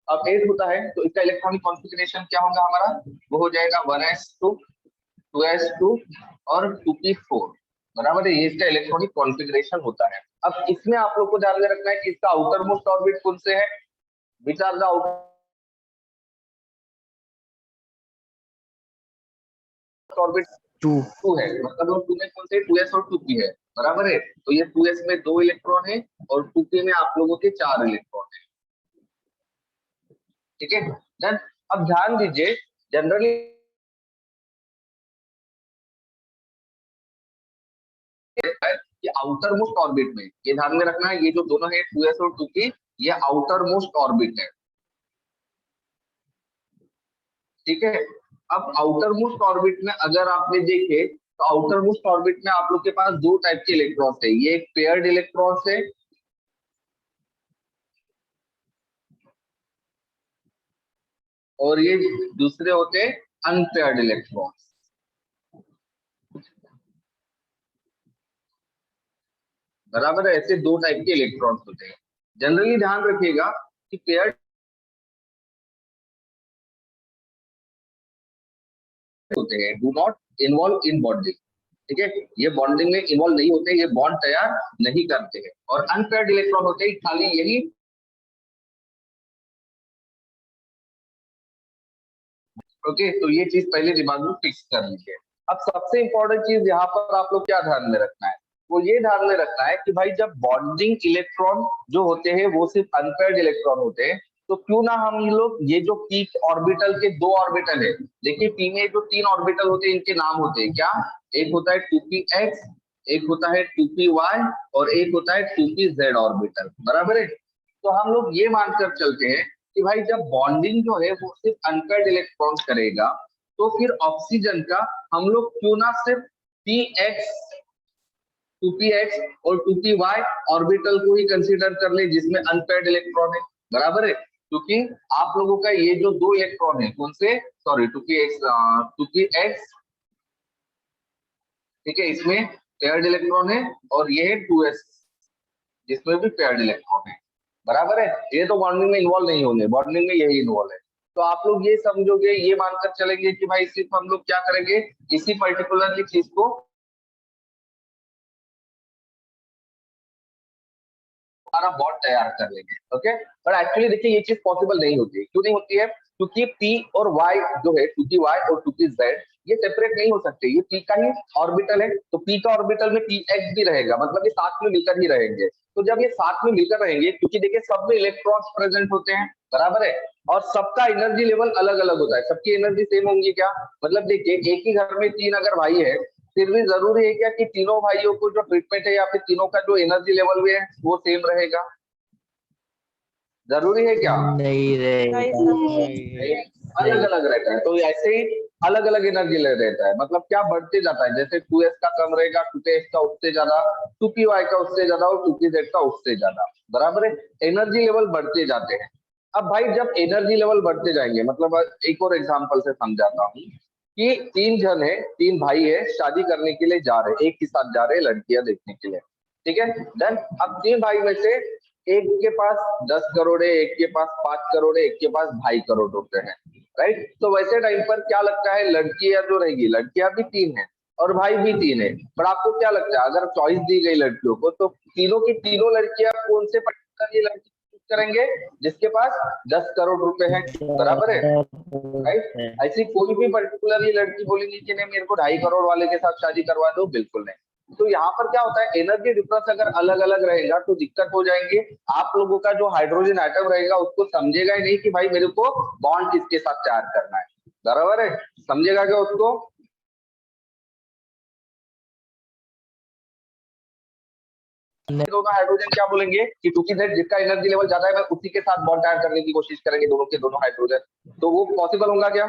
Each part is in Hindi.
अब 8 होता है तो इसका इलेक्ट्रॉनिक कॉन्फ़िगरेशन क्या होगा हमारा, वो हो जाएगा 1s2 2s2 और 2p4, बराबर है। ये इसका इलेक्ट्रॉनिक कॉन्फ़िगरेशन होता है। अब इसमें आप लोग को ध्यान में रखना है कि इसका आउटर मोस्ट ऑर्बिट कौन से है, which are the outer orbit, 2 है, मतलब वो 2 में कौन से 2s और 2p है, बराबर है। तो ये 2s में 2 इलेक्ट्रॉन है और 2p में आप लोगों के 4 इलेक्ट्रॉन है, ठीक है। देन अब ध्यान दीजिए, जनरली कि आउटर मोस्ट ऑर्बिट में, ये ध्यान में रखना है, ये जो दोनों है 2s और 2p, ये आउटर मोस्ट ऑर्बिट है, ठीक है। अब आउटर मोस्ट ऑर्बिट में अगर आपने देखे तो आउटर मोस्ट ऑर्बिट में आप लोग के पास दो टाइप के इलेक्ट्रॉन्स है, ये एक पेयर्ड इलेक्ट्रॉन्स है और ये दूसरे होते हैं अनपेयर्ड इलेक्ट्रॉन्स, बराबर है। ऐसे दो टाइप के इलेक्ट्रॉन्स होते हैं। जनरली ध्यान रखिएगा कि पेयर्ड होते हैं do not involve in bonding, ठीक है, ये बॉन्डिंग में इन्वॉल्व नहीं होते, ये बॉन्ड तैयार नहीं करते हैं। और अनपेयर्ड इलेक्ट्रॉन होते हैं खाली यही, ओके। तो ये चीज पहले दिमाग में फिक्स कर लीजिए। अब सबसे इंपॉर्टेंट चीज यहाँ पर आप लोग क्या ध्यान में रखना है, वो ये ध्यान में रखना है कि भाई जब बॉन्डिंग इलेक्ट्रॉन जो होते हैं वो सिर्फ अनपेयर्ड इलेक्ट्रॉन होते हैं, तो क्यों ना हम लोग ये जो पी ऑर्बिटल के दो ऑर्बिटल है, देखिए पी में जो 3 ऑर्बिटल होते हैं इनके नाम होते हैं क्या, एक होता है 2px, एक होता है 2py और एक होता है 2pz ऑर्बिटल, बराबर है। तो हम लोग ये मानकर चलते हैं कि भाई जब बॉन्डिंग जो है वो सिर्फ अनपेयर्ड इलेक्ट्रॉन करेगा, तो फिर ऑक्सीजन का हम लोग क्यों ना सिर्फ पी एक्स 2px और 2py ऑर्बिटल को ही कंसीडर कर ले जिसमें अनपेयर्ड इलेक्ट्रॉन है, बराबर है। क्योंकि आप लोगों का ये जो दो इलेक्ट्रॉन है कौन से, सॉरी 2px, ठीक है, इसमें पेयर्ड इलेक्ट्रॉन है और ये है 2s जिसमें भी पेयर्ड इलेक्ट्रॉन है, बराबर है। ये तो बॉन्डिंग में इन्वॉल्व नहीं होंगे, बॉन्डिंग में यही इन्वॉल्व है। तो आप लोग ये समझोगे, ये मानकर चलेंगे कि भाई सिर्फ हम लोग क्या करेंगे, इसी पर्टिकुलरली चीज को हमारा बॉन्ड तैयार कर लेंगे, ओके। पर एक्चुअली देखिए ये चीज पॉसिबल नहीं होती है, क्यों नहीं होती है, क्योंकि पी और वाई जो है 2py और 2pz ये सेपरेट नहीं हो सकते, ये पी का ही ऑर्बिटल है, तो पी का ऑर्बिटल में px भी रहेगा, मतलब ये साथ में मिलकर ही रहेंगे। तो जब ये साथ में मिलकर रहेंगे, क्योंकि देखिए सब में इलेक्ट्रॉन्स प्रेजेंट होते हैं, बराबर है, और सबका एनर्जी लेवल अलग अलग होता है, सबकी एनर्जी सेम होंगी क्या, मतलब देखिए एक ही घर में 3 अगर भाई है, फिर भी जरूरी है क्या कि तीनों भाइयों को जो ट्रीटमेंट है या फिर तीनों का जो एनर्जी लेवल भी है वो सेम रहेगा, जरूरी है क्या, नहीं रहेगा। अलग अलग रहता है। तो ऐसे ही अलग अलग एनर्जी ले रहता है, मतलब क्या बढ़ते जाता है, जैसे 2s का कम रहेगा 2px का उससे ज्यादा, 2py का उससे ज्यादा और 2pz का उससे ज्यादा, बराबर है। एनर्जी लेवल बढ़ते जाते हैं। अब भाई जब एनर्जी लेवल बढ़ते जाएंगे, मतलब एक और एग्जांपल से समझाता हूँ कि 3 जन है, 3 भाई है, शादी करने के लिए जा रहे, एक के साथ जा रहे हैं लड़कियां देखने के लिए, ठीक है। देन अब 3 भाई में से एक के पास 10 करोड़ है, एक के पास 5 करोड़ है, एक के पास 2.5 करोड़ रुपए हैं, राइट। तो वैसे टाइम पर क्या लगता है, लड़कियां जो रहेगी, लड़कियां भी 3 है और भाई भी 3 है, पर आपको क्या लगता है अगर चॉइस दी गई लड़कियों को, तो तीनों की तीनों लड़कियां कौन से पर्टिकुलर लड़की करेंगे, जिसके पास 10 करोड़ रुपए है, बराबर है, राइट। ऐसी कोई भी पर्टिकुलरली लड़की बोलेंगी कि नहीं मेरे को 2.5 करोड़ वाले के साथ शादी करवा दो, बिल्कुल नहीं। तो यहाँ पर क्या होता है, एनर्जी डिफरेंस अगर अलग अलग रहेगा तो दिक्कत हो जाएंगे। आप लोगों का जो हाइड्रोजन एटम रहेगा उसको समझेगा ही नहीं कि भाई मेरे को बॉन्ड किसके साथ तैयार करना है, बराबर है, समझेगा क्या उसको, दोनों हाइड्रोजन क्या बोलेंगे कि क्योंकि जिसका एनर्जी लेवल ज्यादा है मैं उसी के साथ बॉन्ड तैयार करने की कोशिश करेंगे, दोनों के दोनों हाइड्रोजन। तो वो पॉसिबल होगा क्या,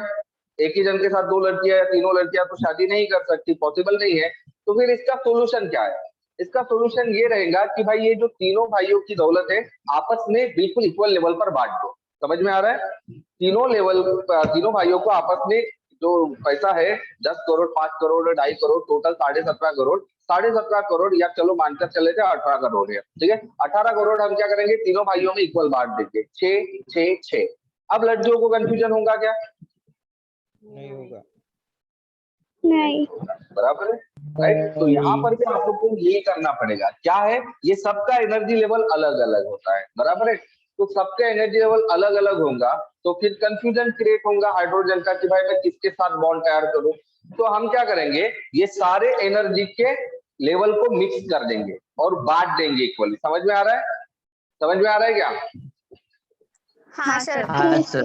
एक ही जन के साथ 2 लड़कियां या तीनों लड़कियां तो शादी नहीं कर सकती, पॉसिबल नहीं है। तो फिर इसका सोल्यूशन क्या है, इसका सोल्यूशन ये रहेगा कि भाई ये जो तीनों भाइयों की दौलत है आपस में बिल्कुल इक्वल लेवल पर बांट दो, समझ में आ रहा है, तीनों लेवल, तीनों भाइयों को आपस में जो पैसा है 10 करोड़ 5 करोड़ 2.5 करोड़ टोटल 17.5 करोड़, 17.5 करोड़ या चलो मानकर चले थे 18 करोड़ है, ठीक है, 18 करोड़ हम क्या करेंगे तीनों भाइयों में इक्वल बांट देंगे, 6 6 6, अब लड़कियों को कंफ्यूजन होगा क्या? नहीं होगा। नहीं। बराबर है, राइट। तो यहाँ पर भी आप लोग को ये करना पड़ेगा, क्या है, ये सबका एनर्जी लेवल अलग अलग होता है, बराबर है। तो सबका एनर्जी लेवल अलग अलग होगा तो फिर कंफ्यूजन क्रिएट होगा हाइड्रोजन का कि भाई मैं किसके साथ बॉन्ड तैयार करूं। तो हम क्या करेंगे, ये सारे एनर्जी के लेवल को मिक्स कर देंगे और बांट देंगे इक्वली। समझ में आ रहा है? समझ में आ रहा है क्या? हाँ सर। हाँ सर।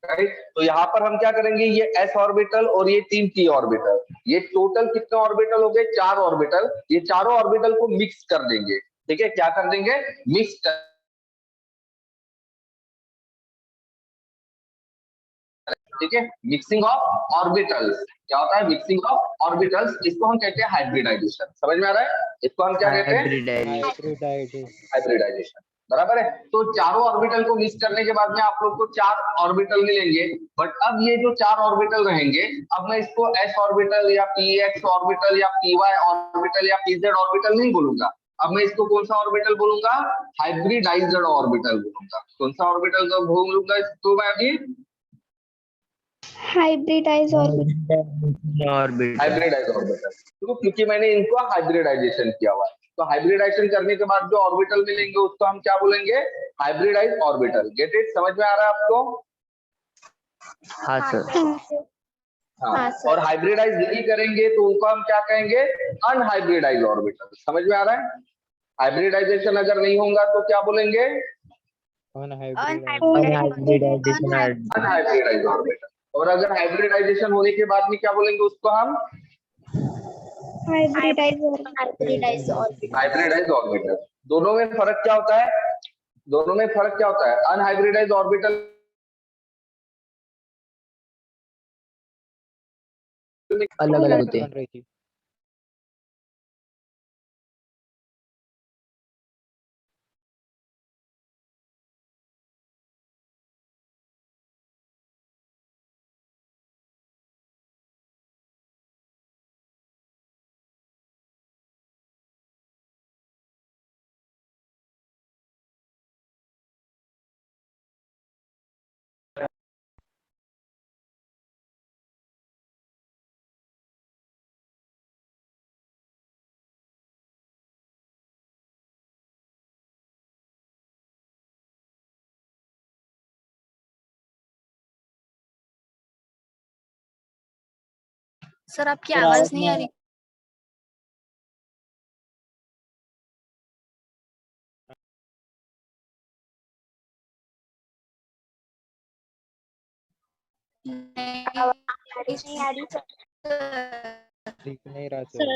राइट। तो यहाँ पर हम क्या करेंगे, ये s ऑर्बिटल और ये 3 p ऑर्बिटल, ये टोटल कितने ऑर्बिटल हो गए, 4 ऑर्बिटल। ये चारों ऑर्बिटल को मिक्स कर देंगे। ठीक है, क्या कर देंगे, मिक्स कर, ठीक है, मिक्सिंग ऑफ ऑर्बिटल्स। क्या होता है, मिक्सिंग ऑफ ऑर्बिटल्स, इसको हम कहते हैं हाइब्रिडाइजेशन। समझ में आ रहा है? इसको हम क्या कहते हैं, हाइब्रिडाइजेशन, बराबर है। तो चारों ऑर्बिटल को मिक्स करने के बाद में आप लोग को 4 ऑर्बिटल मिलेंगे। बट अब ये जो 4 ऑर्बिटल रहेंगे, अब मैं इसको s ऑर्बिटल या px ऑर्बिटल या py ऑर्बिटल या pz ऑर्बिटल नहीं बोलूंगा। अब मैं इसको कौन सा ऑर्बिटल बोलूंगा, हाइब्रिडाइज्ड ऑर्बिटल बोलूंगा। कौन सा ऑर्बिटल का बोलूंगा इसको मैं अभी, हाइब्रिडाइज ऑर्बिटल। Hybridise orbital. तो क्योंकि मैंने इनको हाइब्रिडाइजेशन किया हुआ है, तो हाइब्रिडाइजेशन करने के बाद जो ऑर्बिटल मिलेंगे उसको हम क्या बोलेंगे, हाइब्रिडाइज ऑर्बिटल। Get it? समझ में आ रहा है आपको? हाँ सर। हाँ। और हाइब्रिडाइज नहीं करेंगे तो उनको हम क्या कहेंगे, अनहाइब्रिडाइज ऑर्बिटल। समझ में आ रहा है? हाइब्रिडाइजेशन अगर नहीं होगा तो क्या बोलेंगे, अनहाइब्रिडाइज ऑर्बिटल। और अगर हाइब्रिडाइजेशन होने के बाद में क्या बोलेंगे उसको हम, हाइब्रिडाइज हाइब्रिडाइज ऑर्बिटल। दोनों में फर्क क्या होता है, दोनों में फर्क क्या होता है, अनहाइब्रिडाइज ऑर्बिटल अलग अलग होते हैं। सर आपकी आवाज नहीं आ रही। आवाज नहीं आ रही सर,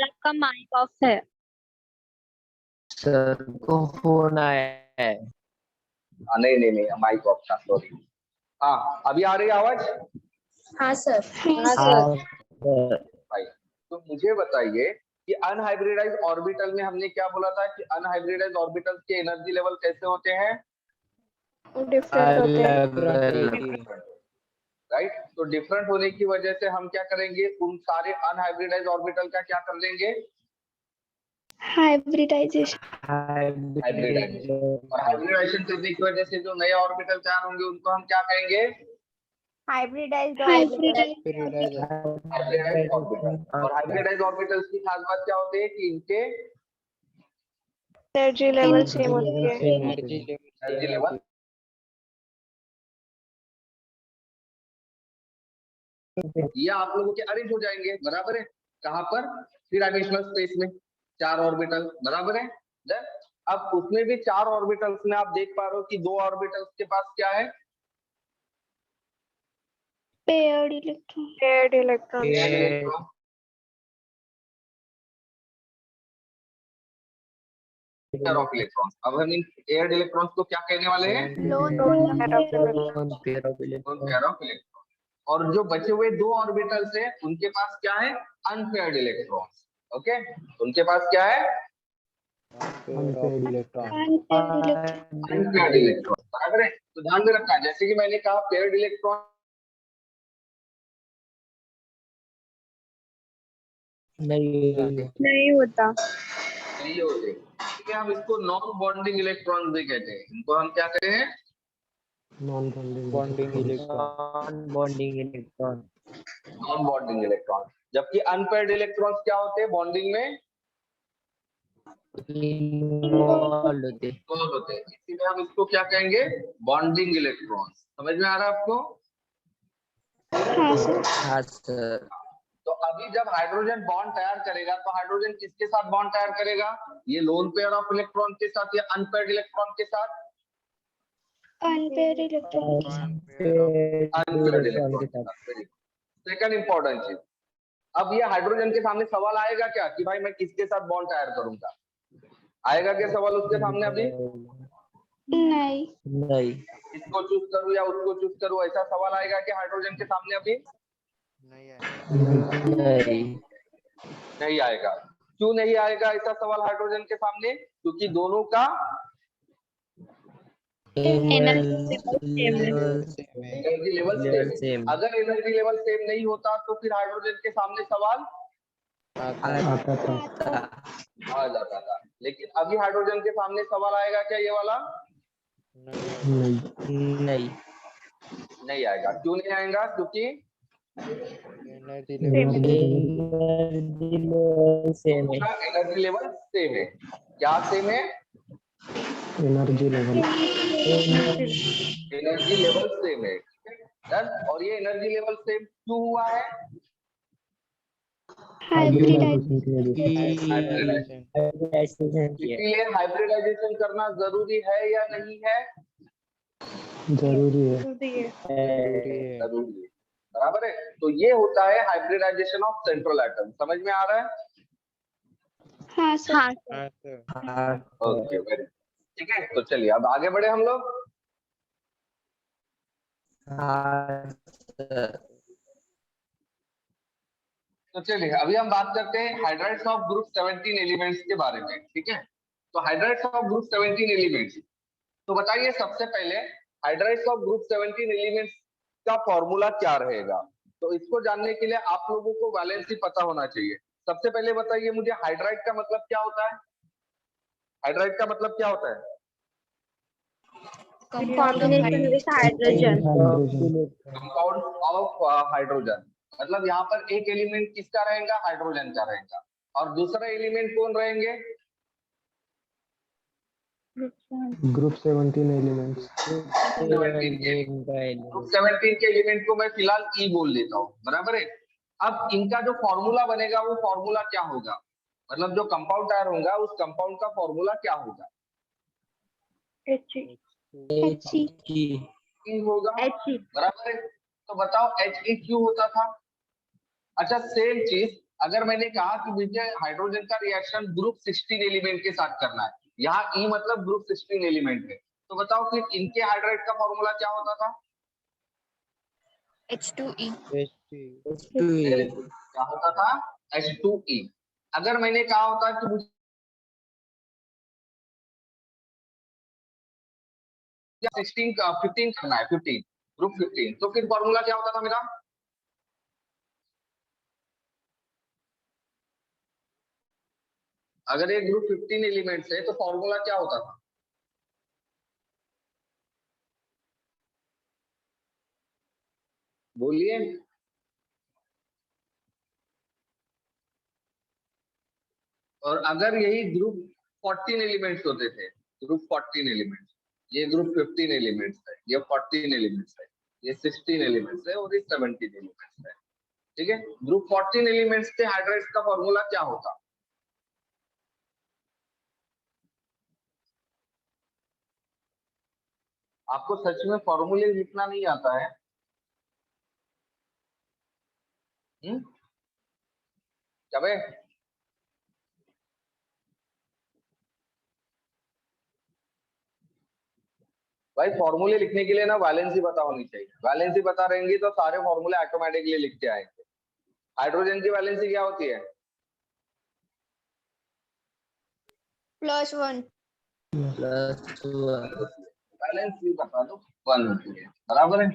आपका माइक ऑफ है। सर को होना है। नहीं नहीं नहीं, माइक ऑफ था, सॉरी। हाँ, अभी आ रही है आवाज? हाँ सर। हाँ सर। भाई तो मुझे बताइए कि अनहाइब्रिडाइज ऑर्बिटल में हमने क्या बोला था कि अनहाइब्रिडाइज ऑर्बिटल के एनर्जी लेवल कैसे होते हैं, डिफरेंट होते हैं। अलग राइट। तो डिफरेंट होने की वजह से हम क्या करेंगे, उन सारे अनहाइब्रिडाइज ऑर्बिटल का क्या कर लेंगे, हाइब्रिडाइजेशन। हाइब्रिडाइजेशन। और हाइब्रिडाइजेशन करने की वजह से जो नए ऑर्बिटल तैयार होंगे उनको हम क्या कहेंगे, हाइब्रिडाइज्ड हाइब्रिडाइज ऑर्बिटल। और हाइब्रिडाइज ऑर्बिटल्स की खास बात क्या होती है कि इनके एनर्जी लेवल सेम होती है। एनर्जी लेवल, ये आप लोगों के अरेंज हो जाएंगे, बराबर है। कहां पर, 3 डायमेंशनल स्पेस में 4 ऑर्बिटल, बराबर है। देन अब उसमें भी 4 ऑर्बिटल्स में आप देख पा रहे हो कि 2 ऑर्बिटल्स के पास क्या है, paired electron. Paired electron. Pair of electrons. अब हम इन पेयर्ड इलेक्ट्रॉन्स को क्या कहने वाले हैं, lone pair of pair of electron. और जो बचे हुए 2 ऑर्बिटल्स है उनके पास क्या है, अनपेयर्ड इलेक्ट्रॉन्स। ओके, उनके पास क्या है, अनपेयर्ड इलेक्ट्रॉन, बराबर है। तो ध्यान में रखना, जैसे कि मैंने कहा पेयर्ड इलेक्ट्रॉन नहीं होता। नहीं होते, ठीक है। हम इसको नॉन बॉन्डिंग इलेक्ट्रॉन भी कहते हैं। इनको हम क्या कहते हैं, bonding electron. Non bonding electron. Non bonding electron. जबकि अनपेयर्ड इलेक्ट्रॉन्स क्या होते हैं बॉन्डिंग में? इन्वॉल्व होते। इन्वॉल्व होते हैं, इसीलिए हम इसको क्या कहेंगे? Bonding electron. समझ में आ रहा है आपको? हाँ सर। हाँ सर। तो अभी जब हाइड्रोजन बॉन्ड तैयार करेगा तो हाइड्रोजन किसके साथ बॉन्ड तैयार करेगा? ये लोन पेयर ऑफ इलेक्ट्रॉन के साथ या अनपेयर्ड इलेक्ट्रॉन के साथ? Unpaired electron. अनपेयर्ड इलेक्ट्रॉन के साथ। सेकंड इंपॉर्टेंट चीज, अब ये हाइड्रोजन के सामने सवाल आएगा क्या कि भाई मैं किसके साथ बॉन्ड तैयार करूंगा? आएगा क्या सवाल उसके सामने? अभी नहीं। नहीं। इसको चूज करूं या उसको चूज करूं, ऐसा सवाल आएगा क्या हाइड्रोजन के सामने? अभी नहीं। नहीं आएगा। क्यों नहीं आएगा ऐसा सवाल हाइड्रोजन के सामने? क्योंकि दोनों का एनर्जी लेवल सेम है। अगर एनर्जी लेवल सेम नहीं होता तो फिर हाइड्रोजन के सामने सवाल आ जाता था। लेकिन अभी हाइड्रोजन के सामने सवाल आएगा क्या ये वाला? नहीं। नहीं आएगा। क्यों नहीं आएगा? क्योंकि एनर्जी सेम है। एनर्जी लेवल सेम है। क्या सेम है? Energy level energy level same है। डन। और ये एनर्जी लेवल सेम क्यों हुआ है? हाइब्रिडाइजेशन की वजह से। हाइब्रिडाइजेशन। इसीलिए हाइब्रिडाइजेशन करना जरूरी है या नहीं है? जरूरी है। जरूरी है। जरूरी है। बराबर है। तो ये होता है हाइब्रिडाइजेशन ऑफ सेंट्रल एटम। समझ में आ रहा है? हाँ सर। हाँ सर। ओके, वेरी ठीक है। तो चलिए अब आगे बढ़े हम लोग। तो चलिए अभी हम बात करते हैं हाइड्राइड्स ऑफ ग्रुप 17 एलिमेंट्स के बारे में। ठीक है। तो हाइड्राइड्स ऑफ ग्रुप 17 एलिमेंट्स, तो बताइए सबसे पहले हाइड्राइड्स ऑफ ग्रुप 17 एलिमेंट्स का फॉर्मूला क्या रहेगा? तो इसको जानने के लिए आप लोगों को वैलेंसी पता होना चाहिए। सबसे पहले बताइए मुझे हाइड्राइड का मतलब क्या होता है? हाइड्राइड का मतलब क्या होता है? Combination with hydrogen. Compound of hydrogen. मतलब यहाँ पर एक एलिमेंट किसका रहेगा? हाइड्रोजन का रहेगा। और दूसरा एलिमेंट कौन रहेंगे? Group 17 elements. ग्रुप 17 के एलिमेंट को मैं फिलहाल ई बोल देता हूँ। बराबर है। अब इनका जो फॉर्मूला बनेगा वो फॉर्मूला क्या होगा? मतलब जो कंपाउंड तैयार होगा उस कंपाउंड का फॉर्मूला क्या होगा? ई होगा। बराबर है। तो बताओ He क्यों होता था? अच्छा, सेम चीज अगर मैंने कहा कि मुझे हाइड्रोजन का रिएक्शन ग्रुप 16 एलिमेंट के साथ करना है, यहाँ ई मतलब ग्रुप 16 एलिमेंट है, तो बताओ फिर इनके हाइड्राइड का फॉर्मूला क्या होता था? H2E। क्या होता था? H2E। अगर मैंने कहा होता कि मुझे 16 15 करना है, 15 ग्रुप 15, तो फिर फॉर्मूला क्या होता था मेरा? अगर ये ग्रुप 15 एलिमेंट्स है तो फॉर्मूला क्या होता था? बोलिए। और अगर यही ग्रुप 14 एलिमेंट्स होते थे, ग्रुप 14 एलिमेंट्स, ये ग्रुप 15 एलिमेंट्स है, ये 14 एलिमेंट्स है, ये 16 एलिमेंट्स है और ये 17 एलिमेंट्स है। ठीक है। ग्रुप 14 एलिमेंट्स के हाइड्राइड्स का फॉर्मूला क्या होता? आपको सच में फॉर्मूले लिखना नहीं आता है? क्या भाई? भाई फॉर्मूले लिखने के लिए ना वैलेंसी पता होनी चाहिए। वैलेंसी पता रहेंगी तो सारे फॉर्मूले ऑटोमेटिकली लिख के आएंगे। हाइड्रोजन की वैलेंसी क्या होती है? +1। वैलेंसी बता दो 1 होती है। बराबर है।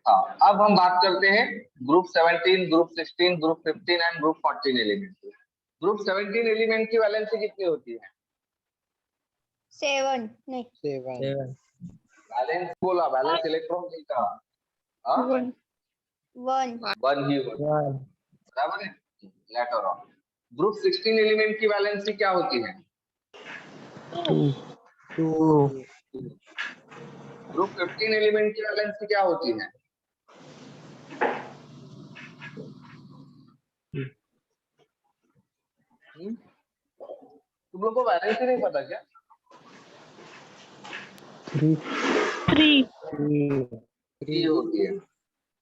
हाँ, अब हम बात करते हैं group 17, group 16, group 15 and group 14 element की। ग्रुप 17 एलिमेंट की वैलेंसी कितनी होती है? 7 नहीं। 7। बैलेंस बोला, बैलेंस इलेक्ट्रॉन नहीं कहा। हाँ, वन वन ही होगा, One. बराबर है। लेटर ऑन ग्रुप 16 एलिमेंट की वैलेंसी क्या होती है? Two. ग्रुप 15 एलिमेंट की वैलेंसी क्या होती है? तुम लोग को वैलेंसी नहीं पता क्या? 3 Three. 3 होती है।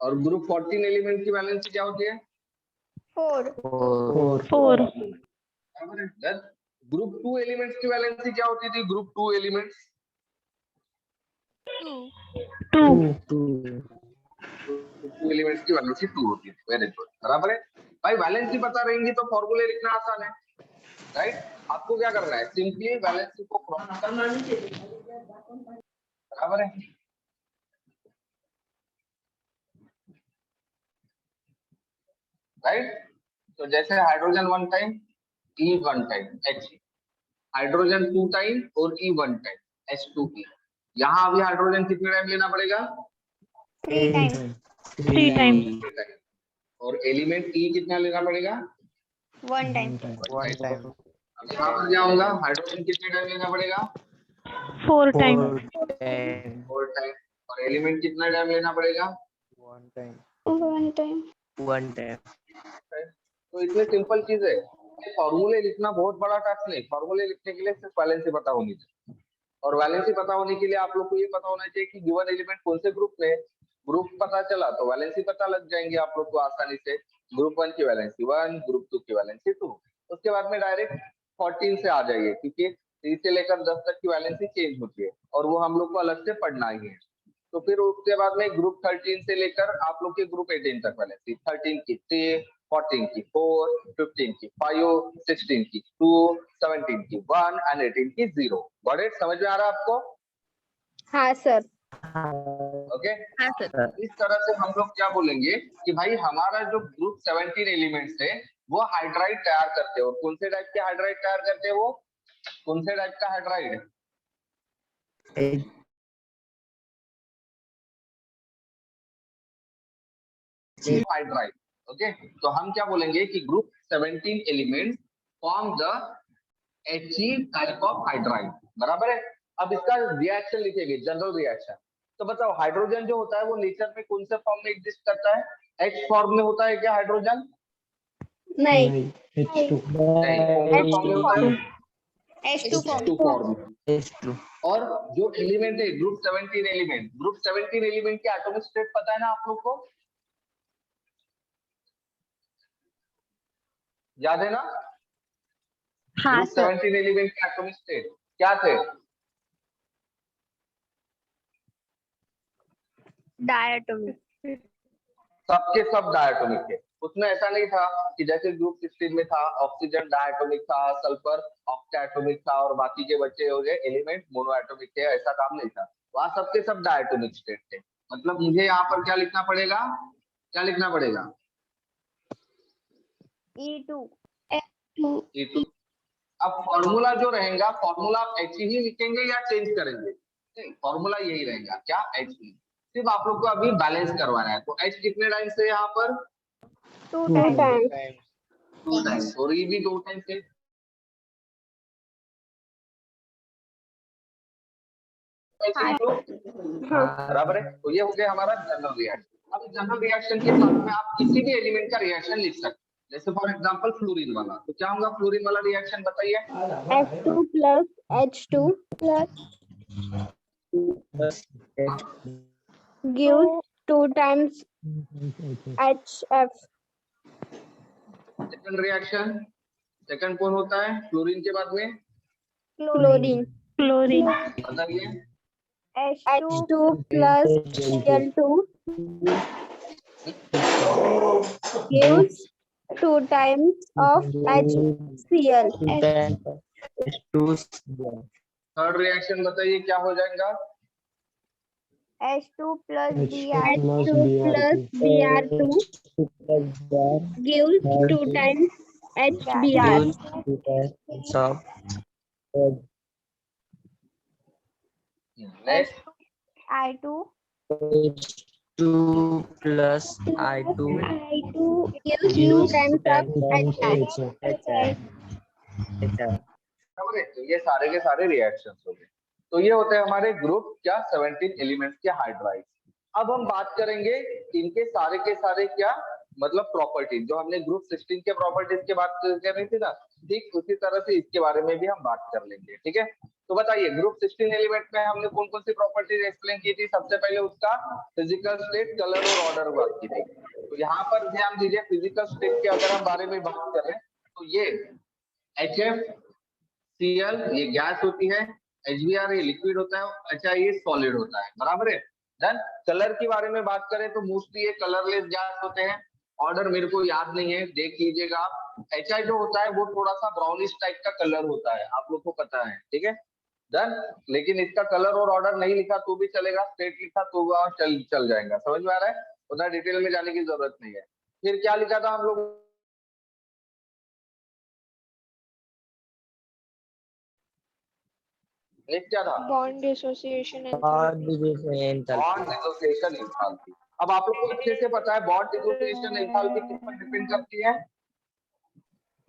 और ग्रुप 14 एलिमेंट की वैलेंसी क्या होती है? Four Four. बराबर है। Then ग्रुप 2 एलिमेंट्स की वैलेंसी क्या होती थी? Group 2 elements Two. एलिमेंट्स की वैलेंसी 2 होती है। वेरी गुड, बराबर है भाई। वैलेंसी पता रहेंगी तो फॉर्मूले लिखना आसान है, राइट? आपको क्या करना है, सिंपली वैलेंसी को क्रॉस करना, बराबर है। राइट, तो जैसे hydrogen 1 time, E 1 time H, hydrogen 2 time और E 1 टाइम H2E। यहाँ अभी हाइड्रोजन कितने टाइम लेना पड़ेगा? 3 टाइम Three times. 3 टाइम। और एलिमेंट E कितना लेना पड़ेगा? 1 टाइम One time. अब यहाँ पर जाऊंगा, हाइड्रोजन कितने टाइम लेना पड़ेगा? Four time. 4 टाइम। और एलिमेंट कितना टाइम लेना पड़ेगा? One time. 1 time One time. तो इतने सिंपल चीज है। फॉर्मूले लिखना बहुत बड़ा टास्क नहीं, फॉर्मूले लिखने के लिए सिर्फ वैलेंसी पता होनी चाहिए। और वैलेंसी पता होने के लिए आप लोग को ये पता होना चाहिए कि गिवन एलिमेंट कौन से ग्रुप में है। ग्रुप पता चला तो वैलेंसी पता लग जाएंगे आप लोग को आसानी से। ग्रुप 1 की वैलेंसी 1, ग्रुप 2 की वैलेंसी 2। उसके बाद में डायरेक्ट 14 से आ जाइए, क्योंकि 3 से लेकर 10 तक की वैलेंसी चेंज होती है और वो हम लोग को अलग से पढ़ना ही है। तो फिर उसके बाद में ग्रुप 13 से लेकर आप लोग के ग्रुप 18 तक वैलेंसी, 13 की 3, 14 की 4, 15 की 5, 16 की 2, 17 की 1 एंड 18 की 0। Got it? समझ में आ रहा है आपको? हाँ सर ओके। हाँ सर इस तरह से हम लोग क्या बोलेंगे कि भाई हमारा जो ग्रुप 17 एलिमेंट्स है वो हाइड्राइड तैयार करते हैं। और कौन से टाइप के हाइड्राइड तैयार करते हैं? वो कौन से टाइप का हाइड्राइड? हाइड्राइड। ओके, तो हम क्या बोलेंगे कि group 17 elements form the He type of hydride, बराबर है। अब इसका रिएक्शन लिखेंगे, जनरल रिएक्शन। तो बताओ हाइड्रोजन जो होता है वो नेचर में कौन से फॉर्म में एग्जिस्ट करता है? H फॉर्म में होता है क्या हाइड्रोजन? नहीं H2 नहीं, कौन से फॉर्म में होता है? H2 H2 फॉर्म में। H2. और जो एलिमेंट है ग्रुप 17 एलिमेंट, ग्रुप 17 एलिमेंट के एटॉमिक स्टेट पता है ना आप लोग को? याद है ना? हाँ ग्रुप 17 एलिमेंट के एटॉमिक स्टेट क्या थे? डायटोमिक सबके सब डायटोमिक थे। उसमें ऐसा नहीं था कि जैसे ग्रुप 16 में था ऑक्सीजन डायटोमिक था, सल्फर ऑक्टाटोमिक था और बाकी के बच्चे हो गए एलिमेंट मोनोएटोमिक थे। ऐसा काम नहीं था, वहां सबके सब डायटोमिक स्टेट थे। मतलब मुझे यहाँ पर क्या लिखना पड़ेगा? क्या लिखना पड़ेगा? E2 E2। अब फॉर्मूला जो रहेगा, फॉर्मूला आप H ही लिखेंगे या चेंज करेंगे? नहीं, फॉर्मूला यही रहेगा। क्या? H ही। सिर्फ आप लोग को अभी बैलेंस करवाना है। तो H कितने टाइम से यहाँ पर? 2 टाइम Times. 2 टाइम। और E भी 2 टाइम से। बराबर है। तो ये हो गया हमारा जनरल रिएक्शन। अब जनरल रिएक्शन के साथ में आप किसी भी एलिमेंट का रिएक्शन लिख सकते हैं। जैसे फॉर एग्जांपल फ्लोरीन वाला, तो क्या होगा फ्लोरीन वाला रिएक्शन बताइए? H2 plus H2 plus gives 2 times HF। Second reaction, second कौन होता है फ्लोरीन के बाद में? क्लोरीन बताइए। H2 plus Cl2 gives 2 times of HCl। Third reaction बताइए क्या हो जाएगा? H2 plus H2 Br2 Br2 gives 2 times HBr। Next I2 H2 plus I2 gives gives 2 times of times HI. HI. HI. बराबर है? तो ये सारे के सारे रिएक्शंस हो गए। तो ये होते हैं हमारे ग्रुप क्या 17 एलिमेंट्स के हाइड्राइड्स। अब हम बात करेंगे इनके सारे के सारे क्या मतलब प्रॉपर्टीज, जो हमने ग्रुप 16 के प्रॉपर्टीज के बात कर रही थी ना, ठीक उसी तरह से इसके बारे में भी हम बात कर लेंगे। ठीक है, तो बताइए ग्रुप 16 एलिमेंट में हमने कौन कौन सी प्रॉपर्टीज एक्सप्लेन की थी। सबसे पहले उसका फिजिकल स्टेट, कलर और ऑर्डर बात की थी। तो यहाँ पर ध्यान दीजिए, फिजिकल स्टेट के अगर हम बारे में बात करें तो ये HF Cl ये गैस होती है, HBr ये लिक्विड होता है, HI ये सॉलिड होता है। बराबर है। देन कलर के बारे में बात करें तो मोस्टली ये कलरलेस गैस होते हैं। ऑर्डर मेरे को याद नहीं है, देख लीजिएगा आप। HI जो होता है वो थोड़ा सा ब्राउनिश टाइप का कलर होता है, आप लोग को पता है। ठीक है डन, लेकिन इसका कलर और ऑर्डर नहीं लिखा तो भी चलेगा, स्टेट लिखा तो चल जाएगा। समझ में आ रहा है, उतना डिटेल में जाने की जरूरत नहीं है। फिर क्या लिखा था हम लोग, क्या था? Bond dissociation और enthalpy. Bond dissociation enthalpy. अब आप लोग को अच्छे से पता है बॉन्ड डिसोसिएशन एंथैल्पी किस पर डिपेंड करती है?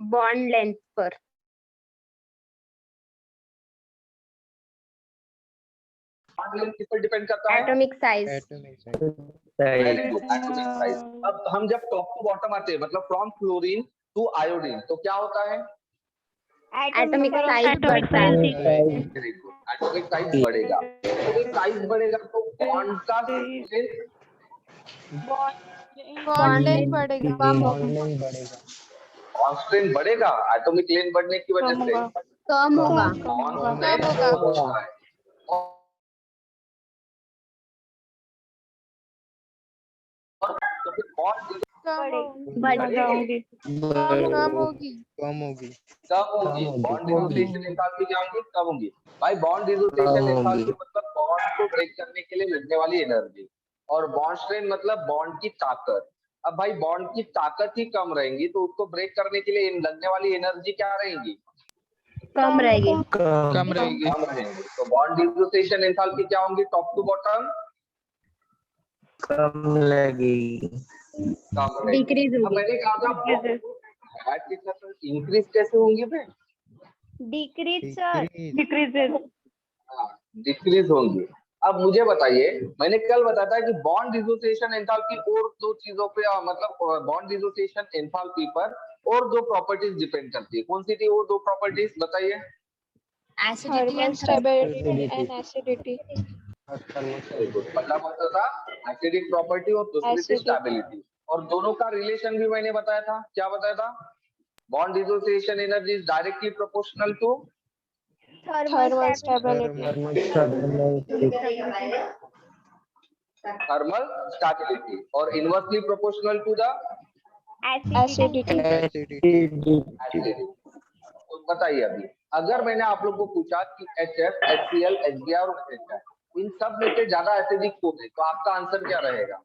Bond length पर. बॉन्ड लेंथ किस पर डिपेंड करता है? Atomic size. Very good, atomic size. अब हम जब टॉप टू बॉटम आते हैं, मतलब फ्रॉम क्लोरीन टू आयोडीन, तो क्या होता है? Atomic size Atomic बढ़ता है. size very good, atomic size बढ़ेगा। एटॉमिक साइज बढ़ेगा तो बॉन्ड का लेंथ Bond length बढ़ेगा. कम बढ़ेगा। कांस्टेंट बढ़ेगा एटॉमिक लेंथ बढ़ने की वजह से। कम होगा. बॉन्ड लेंथ कम होगा है। और तो फिर बॉन्ड बढ़ेगी, कम होगी। कम होगी। बॉन्ड डिसोसिएशन एंथैल्पी क्या होगी? कम होगी। भाई बॉन्ड डिसोसिएशन एंथैल्पी मतलब बॉन्ड को ब्रेक करने के लिए लगने वाली एनर्जी, और बॉन्ड स्ट्रेन मतलब बॉन्ड की ताकत। अब भाई बॉन्ड की ताकत ही कम रहेगी तो उसको ब्रेक करने के लिए लगने वाली एनर्जी क्या रहेगी? कम रहेगी. कम रहेगी। कम रहेगी। तो बॉन्ड डिसोसिएशन एंथैल्पी क्या होंगी टॉप टू बॉटम? कम लगेगी। कम रहेगी। Decrease अब होगी. मैंने कहा था इंक्रीज कैसे होंगे भाई? Decrease sir. decreases. डिक्रीज होंगी। अब मुझे बताइए, मैंने कल बताया था कि बॉन्ड डिसोसिएशन एंथैल्पी और दो चीजों पे मतलब बॉन्ड डिसोसिएशन एंथैल्पी पर और दो प्रॉपर्टीज डिपेंड करती है। कौन सी थी वो दो प्रॉपर्टीज बताइए? Acidity and stability and acidity. Very good, पहला कौन सा था? एसिडिक प्रॉपर्टी और दूसरी थी स्टेबिलिटी। और दोनों का रिलेशन भी मैंने बताया था। क्या बताया था? Bond dissociation energy is directly proportional to Thermal stability. Thermal stability और inversely proportional to the Acidity. Acidity. तो बताइए अभी, अगर मैंने आप लोग को पूछा कि HF, HCl, HBr और HI इन सब में से ज्यादा एसिडिक कौन है, तो आपका आंसर क्या रहेगा?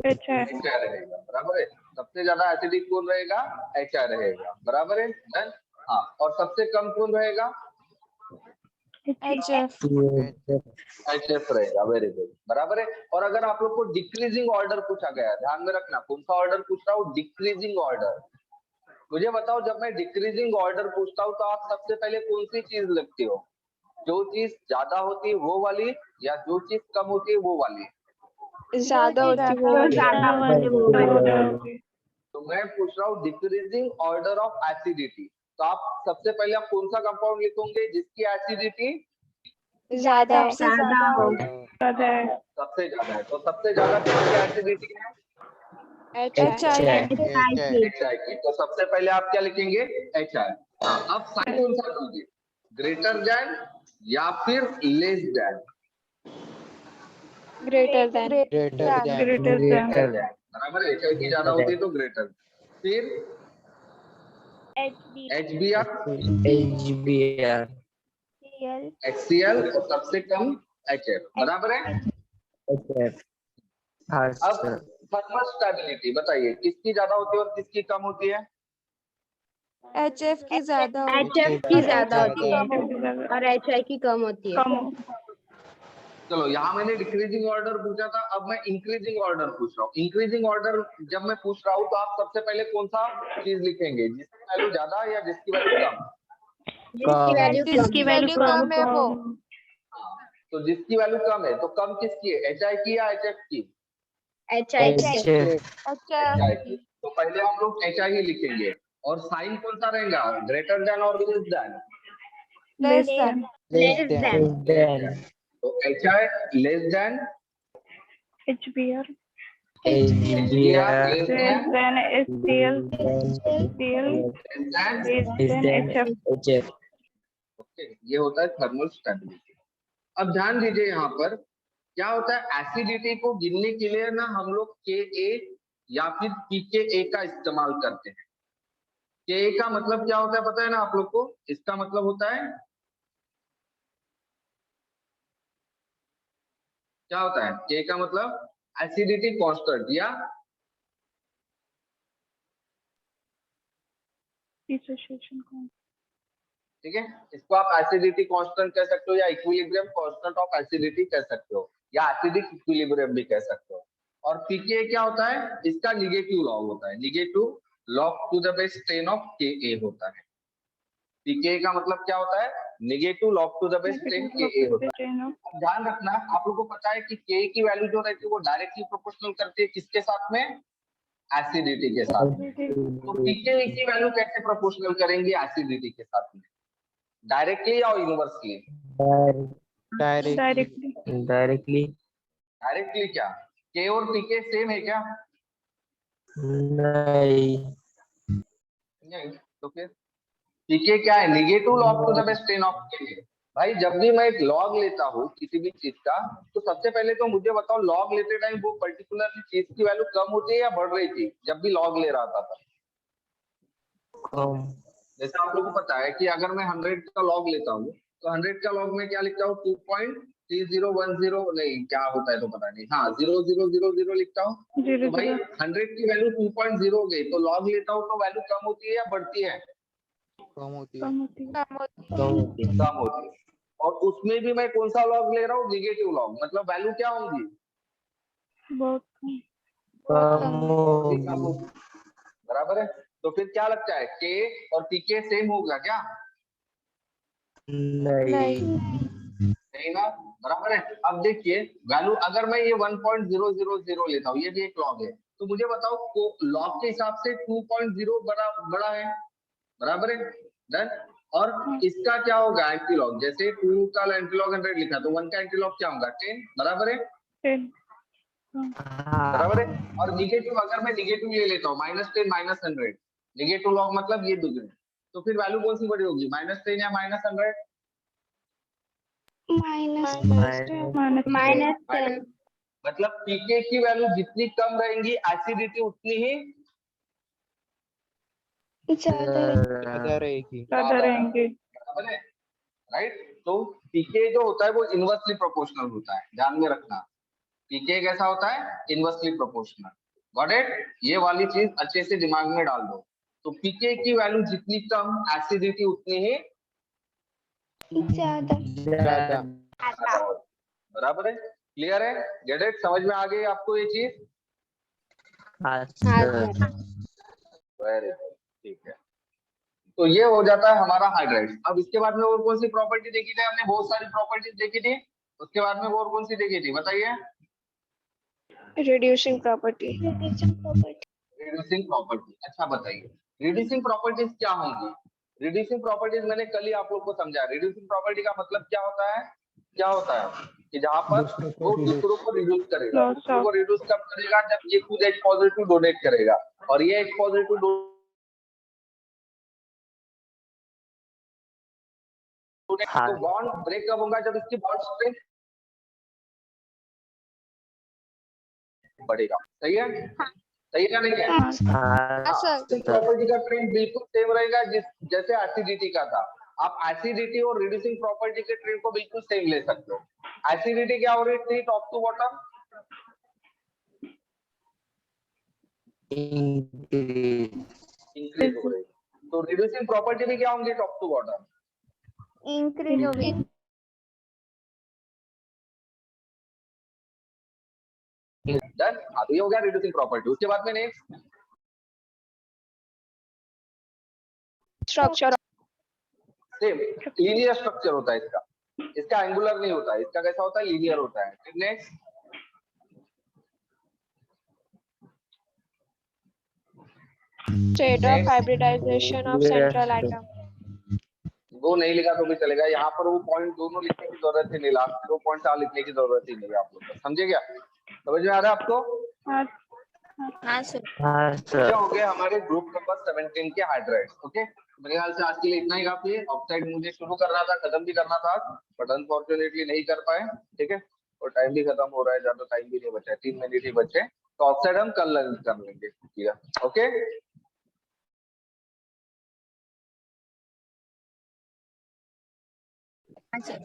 HI रहेगा। बराबर है। सबसे ज्यादा एसिडिक कौन रहेगा? HI रहेगा। बराबर है। Done? हाँ, और सबसे कम कौन रहेगा? HF रहेगा। वेरी गुड, बराबर है। और अगर आप लोग को डिक्रीजिंग ऑर्डर पूछा गया, ध्यान में रखना कौन सा ऑर्डर पूछ रहा हूँ? Decreasing order. मुझे बताओ, जब मैं डिक्रीजिंग ऑर्डर पूछता हूँ तो आप सबसे पहले कौन सी चीज लिखते हो? जो चीज ज्यादा होती है वो वाली, या जो चीज कम होती है वो वाली? ज्यादा होती है वो वाली. तो मैं पूछ रहा हूँ डिक्रीजिंग ऑर्डर ऑफ एसिडिटी, तो आप सबसे पहले आप कौन सा कंपाउंड लिखोगे जिसकी एसिडिटी ज्यादा हो. सबसे ज्यादा है? तो सबसे ज्यादा किसकी एसिडिटी है? HI HI की। तो सबसे पहले आप क्या लिखेंगे? HI। अब साइन कौन सा दोगे? ग्रेटर देन या फिर लेस देन? Greater than. बराबर है। HI की ज्यादा होती है तो ग्रेटर। फिर HBr, HCl और सबसे कम HF। बराबर है। अब थर्मल स्टेबिलिटी बताइए, किसकी ज्यादा होती है और किसकी कम होती है? HF की ज्यादा होती HF की ज्यादा HF होती की है कम होती है। और HI की कम होती है। कम चलो यहाँ मैंने डिक्रीजिंग ऑर्डर पूछा था, अब मैं इंक्रीजिंग ऑर्डर पूछ रहा हूँ। इंक्रीजिंग ऑर्डर जब मैं पूछ रहा हूँ तो आप सबसे पहले कौन सा चीज लिखेंगे, जिसकी वैल्यू ज्यादा या जिसकी वैल्यू कम? जिसकी वैल्यू कम है वो तो जिसकी वैल्यू कम है, तो कम किसकी है, HI की या HF की? HI की। HI की। तो पहले हम लोग HI ही लिखेंगे और साइन कौन सा रहेगा, ग्रेटर देन और less than? Less than Less than। तो HI less than HBr HBr less less than than HCl CL less less than HF HF okay, ये होता है थर्मल स्टेबिलिटी। अब ध्यान दीजिए यहाँ पर क्या होता है, एसिडिटी को गिनने के लिए ना हम लोग Ka या फिर pKa का इस्तेमाल करते हैं। Ka का मतलब क्या होता है पता है ना आप लोग को? इसका मतलब होता है क्या होता है, K का मतलब एसिडिटी कांस्टेंट या dissociation constant ठीक है, इसको आप एसिडिटी कांस्टेंट कह सकते हो या इक्विलिब्रियम कांस्टेंट ऑफ एसिडिटी कह सकते हो या एसिडिक इक्विलिब्रियम भी कह सकते हो। और pKa क्या होता है, इसका निगेटिव लॉग होता है, negative log to the base 10 of Ka होता है। pKa का मतलब क्या होता है, negative log to the base 10 Ka होता है। chain of अब ध्यान रखना, आप लोगों को पता है कि Ka की वैल्यू जो रहती है वो डायरेक्टली प्रोपोर्शनल करती है किसके साथ में, एसिडिटी के साथ में। तो pKa की वैल्यू कैसे प्रोपोर्शनल करेंगे एसिडिटी के साथ में, डायरेक्टली या इनवर्सली? directly डायरेक्टली डायरेक्टली क्या, K और pK सेम है क्या? नहीं नहीं, तो फिर pK क्या है, negative log to the base 10 of Ka। भाई जब भी मैं एक लॉग लेता हूँ किसी भी चीज का, तो सबसे पहले तो मुझे बताओ लॉग लेते टाइम वो पर्टिकुलर चीज की वैल्यू कम होती है या बढ़ रही थी जब भी लॉग ले रहा था तब? कम जैसे आप लोगों को पता है कि अगर मैं 100 का लॉग लेता हूँ तो 100 का लॉग में क्या लिखता हूँ, 2.3010 नहीं क्या होता है तो पता नहीं, हाँ 0000 लिखता हूँ। तो भाई 100 की वैल्यू 2.0 हो गई तो लॉग लेता हूँ तो वैल्यू कम होती है या बढ़ती है? कम होती है कम होती है। और उसमें भी मैं कौन सा लॉग ले रहा हूँ, निगेटिव लॉग, मतलब वैल्यू क्या होगी, बहुत कम कम होगी। बराबर है, तो फिर क्या लगता है K और pK सेम होगा क्या? नहीं नहीं ना, बराबर है। अब देखिए वैल्यू अगर मैं ये 1.000 लेता हूँ, ये भी एक लॉग है, तो मुझे बताओ लॉग के हिसाब से 2.0 बड़ा बड़ा है, बराबर है डन। और इसका क्या होगा एंटी लॉग, जैसे 2 का एंटी लॉग 100 लिखा तो 1 का एंटी लॉग क्या होगा 10, बराबर है 10 बराबर है। और निगेटिव अगर मैं निगेटिव ले लेता हूँ -10 -100, निगेटिव लॉग मतलब ये दुगने, तो फिर वैल्यू कौन सी बड़ी होगी, -10 या -100? -10 मतलब pK की वैल्यू जितनी कम रहेंगी एसिडिटी उतनी ही ज्यादा रहेंगे बराबर है, राइट। तो pK जो होता है वो इनवर्सली प्रोपोर्शनल होता है, ध्यान में रखना। pK कैसा होता है, इनवर्सली प्रोपोर्शनल, गॉट इट, ये वाली चीज अच्छे से दिमाग में डाल दो। तो pK की वैल्यू जितनी कम एसिडिटी उतनी ही ज्यादा बराबर है, क्लियर है, गेट इट, समझ में आ गई आपको ये चीज? वेरी गुड, ठीक है। तो ये हो जाता है हमारा हाइड्राइड। अब इसके बाद में और कौन सी प्रॉपर्टी देखी थी हमने, बहुत सारी प्रॉपर्टीज देखी थी, उसके बाद में और कौन सी देखी थी बताइए? रिड्यूसिंग प्रॉपर्टी रिड्यूसिंग प्रॉपर्टी, अच्छा बताइए रिड्यूसिंग प्रॉपर्टीज क्या होंगी? रिड्यूसिंग प्रॉपर्टीज मैंने कल ही आप लोग को समझाया। रिड्यूसिंग प्रॉपर्टी का मतलब क्या होता है, क्या होता है कि जहां पर वो दूसरों को रिड्यूस करेगा, दूसरों को रिड्यूस कब करेगा, जब ये खुद H पॉजिटिव डोनेट करेगा और ये H पॉजिटिव डोनेट तो बॉन्ड ब्रेक कब होगा, जब इसकी बॉन्ड स्ट्रेंथ बढ़ेगा, सही है, सही है नहीं है? प्रॉपर्टी का ट्रेंड बिल्कुल सेम रहेगा जैसे एसिडिटी का था। आप एसिडिटी और रिड्यूसिंग प्रॉपर्टी के ट्रेंड को बिल्कुल सेम ले सकते हो। एसिडिटी क्या हो रही थी टॉप टू बॉटम, इंक्रीज हो रही, तो रिड्यूसिंग प्रॉपर्टी भी क्या होंगी टॉप टू बॉटम? इंक्रीज होगी. डन, अभी हो गया रिड्यूसिंग प्रॉपर्टी. उसके बाद में next structure. Same linear structure होता है इसका. इसका एंगुलर नहीं होता है, इसका कैसा होता है? लीनियर होता है. Next state of hybridisation of central atom. वो नहीं लिखा तो भी चलेगा. यहाँ पर वो पॉइंट दोनों लिखने की जरूरत ही नहीं, लास्ट दो पॉइंट लिखने की जरूरत ही नहीं है आप लोग को. समझे क्या? समझ में आ रहा है आपको? हाँ सर. हाँ ये सर. हो गए हमारे ग्रुप नंबर 17 के हाइड्राइड्स. ओके, मेरे ख्याल से आज के लिए इतना ही काफी है. ऑक्साइड मुझे शुरू करना था, खत्म भी करना था, बट अनफॉर्चुनेटली नहीं कर पाए. ठीक है, और टाइम भी खत्म हो रहा है, ज्यादा टाइम भी नहीं बचा है, 3 मिनट ही बचे. तो ऑक्साइड हम कल लर्न कर लेंगे. ओके, हाँ सर.